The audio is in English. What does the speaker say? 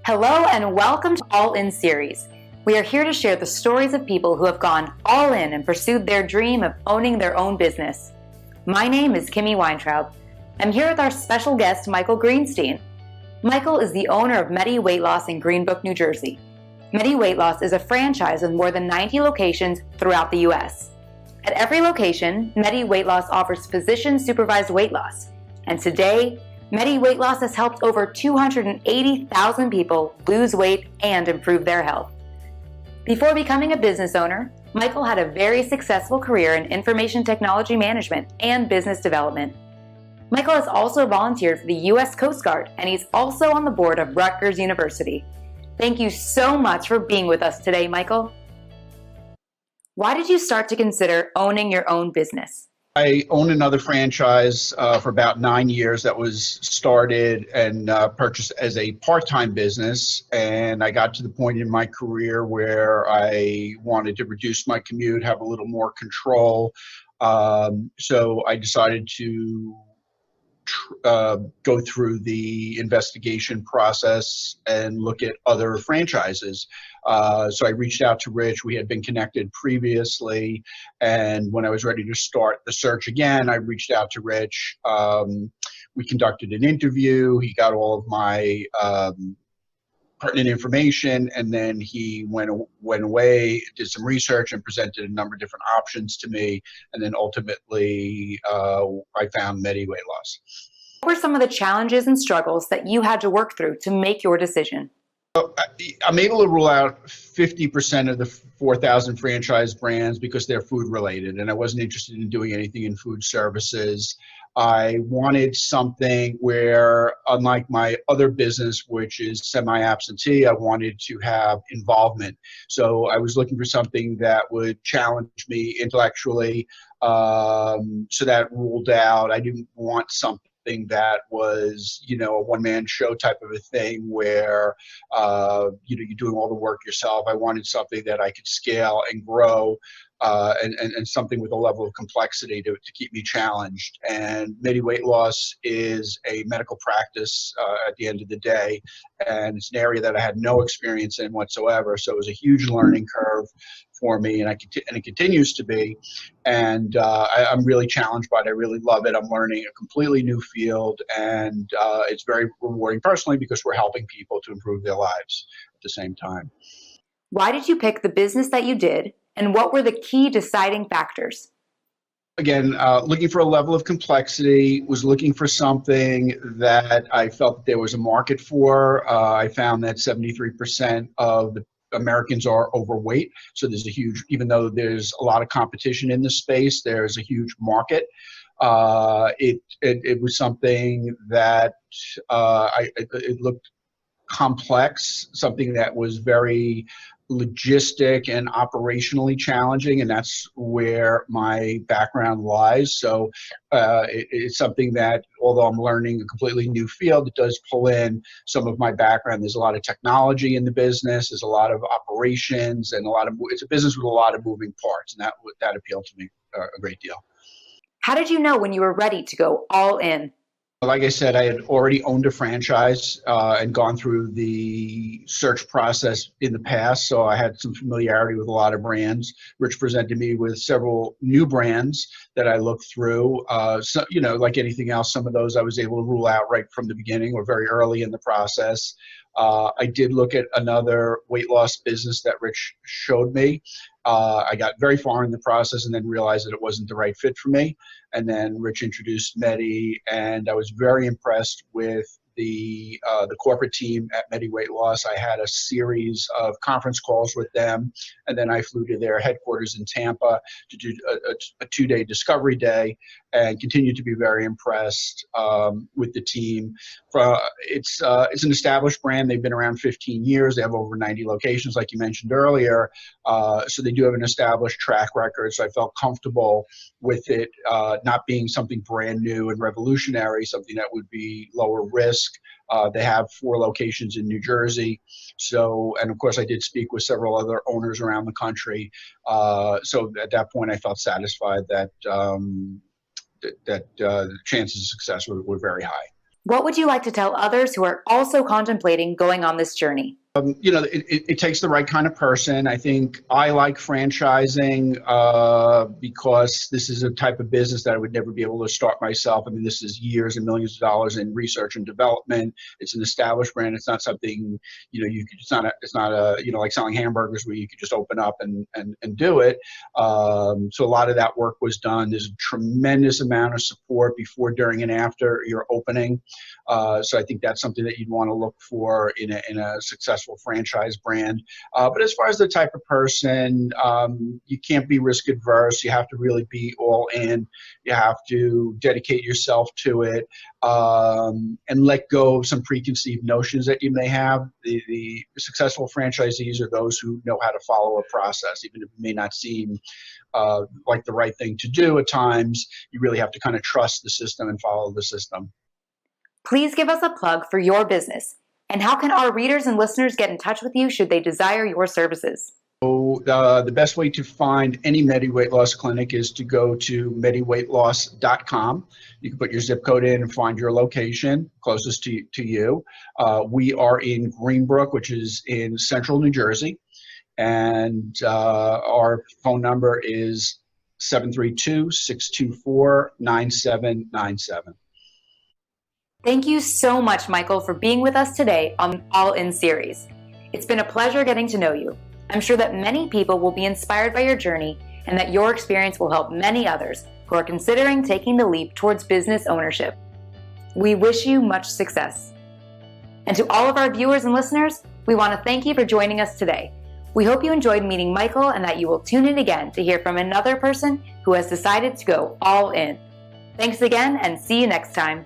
Hello and welcome to All In series. We are here to share the stories of people who have gone all in and pursued their dream of owning their own business. My name is Kimmy Weintraub. I'm here with our special guest, Michael Greenstein. Michael is the owner of Medi Weight Loss in Greenbrook, New Jersey. Medi Weight Loss is a franchise with more than 90 locations throughout the U.S. At every location, Medi Weight Loss offers physician-supervised weight loss. And today, Medi Weight Loss has helped over 280,000 people lose weight and improve their health. Before becoming a business owner, Michael had a very successful career in information technology management and business development. Michael has also volunteered for the U.S. Coast Guard, and he's also on the board of Rutgers University. Thank you so much for being with us today, Michael. Why did you start to consider owning your own business? I own another franchise for about 9 years that was started and purchased as a part-time business. And I got to the point in my career where I wanted to reduce my commute, have a little more control. So I decided to go through the investigation process and look at other franchises. So I reached out to Rich. We had been connected previously, and when I was ready to start the search again, I reached out to Rich. We conducted an interview. He got all of my pertinent information, and then he went away, did some research, and presented a number of different options to me. And then ultimately, I found Medi Weight Loss. What were some of the challenges and struggles that you had to work through to make your decision? I'm able to rule out 50% of the 4,000 franchise brands because they're food related, and I wasn't interested in doing anything in food services. I wanted something where, unlike my other business, which is semi-absentee, I wanted to have involvement. So I was looking for something that would challenge me intellectually. So that ruled out. I didn't want something that was, a one-man show type of a thing where, you're doing all the work yourself. I wanted something that I could scale and grow, and something with a level of complexity to keep me challenged. And Medi Weight Loss is a medical practice at the end of the day, and it's an area that I had no experience in whatsoever. So it was a huge learning curve for me, and it continues to be. And I'm really challenged by it. I really love it. I'm learning a completely new field, and it's very rewarding personally because we're helping people to improve their lives at the same time. Why did you pick the business that you did, and what were the key deciding factors? Again, looking for a level of complexity, was looking for something that I felt that there was a market for. I found that 73% of the Americans are overweight. So there's even though there's a lot of competition in the space, there's a huge market. It was something that it looked complex, something that was very logistic and operationally challenging, and that's where my background lies. So it's something that, although I'm learning a completely new field, it does pull in some of my background. There's a lot of technology in the business, there's a lot of operations, and it's a business with a lot of moving parts, and that appealed to me a great deal. How did you know when you were ready to go all in? Like I said, I had already owned a franchise and gone through the search process in the past, so I had some familiarity with a lot of brands. Rich presented me with several new brands that I looked through. So, like anything else, some of those I was able to rule out right from the beginning or very early in the process. I did look at another weight loss business that Rich showed me. I got very far in the process and then realized that it wasn't the right fit for me. And then Rich introduced Medi, and I was very impressed with the corporate team at Medi Weight Loss. I had a series of conference calls with them, and then I flew to their headquarters in Tampa to do a 2-day discovery day, and continued to be very impressed with the team. It's an established brand. They've been around 15 years. They have over 90 locations, like you mentioned earlier. So they do have an established track record. So I felt comfortable with it not being something brand new and revolutionary, something that would be lower risk. They have 4 locations in New Jersey. And of course, I did speak with several other owners around the country. So at that point, I felt satisfied that the chances of success were very high. What would you like to tell others who are also contemplating going on this journey? It takes the right kind of person. I think I like franchising because this is a type of business that I would never be able to start myself. I mean, this is years and millions of dollars in research and development. It's an established brand. It's not something, it's not a, like selling hamburgers where you could just open up and do it. So a lot of that work was done. There's a tremendous amount of support before, during, and after your opening. So I think that's something that you'd want to look for in a successful franchise brand. But as far as the type of person, you can't be risk adverse. You have to really be all in. You have to dedicate yourself to it and let go of some preconceived notions that you may have. The successful franchisees are those who know how to follow a process, even if it may not seem like the right thing to do at times. You really have to kind of trust the system and follow the system. Please give us a plug for your business. And how can our readers and listeners get in touch with you should they desire your services? So the best way to find any Medi Weight Loss clinic is to go to mediweightloss.com. You can put your zip code in and find your location closest to you. We are in Greenbrook, which is in central New Jersey. And our phone number is 732-624-9797. Thank you so much, Michael, for being with us today on All In series. It's been a pleasure getting to know you. I'm sure that many people will be inspired by your journey and that your experience will help many others who are considering taking the leap towards business ownership. We wish you much success. And to all of our viewers and listeners, we want to thank you for joining us today. We hope you enjoyed meeting Michael and that you will tune in again to hear from another person who has decided to go all in. Thanks again and see you next time.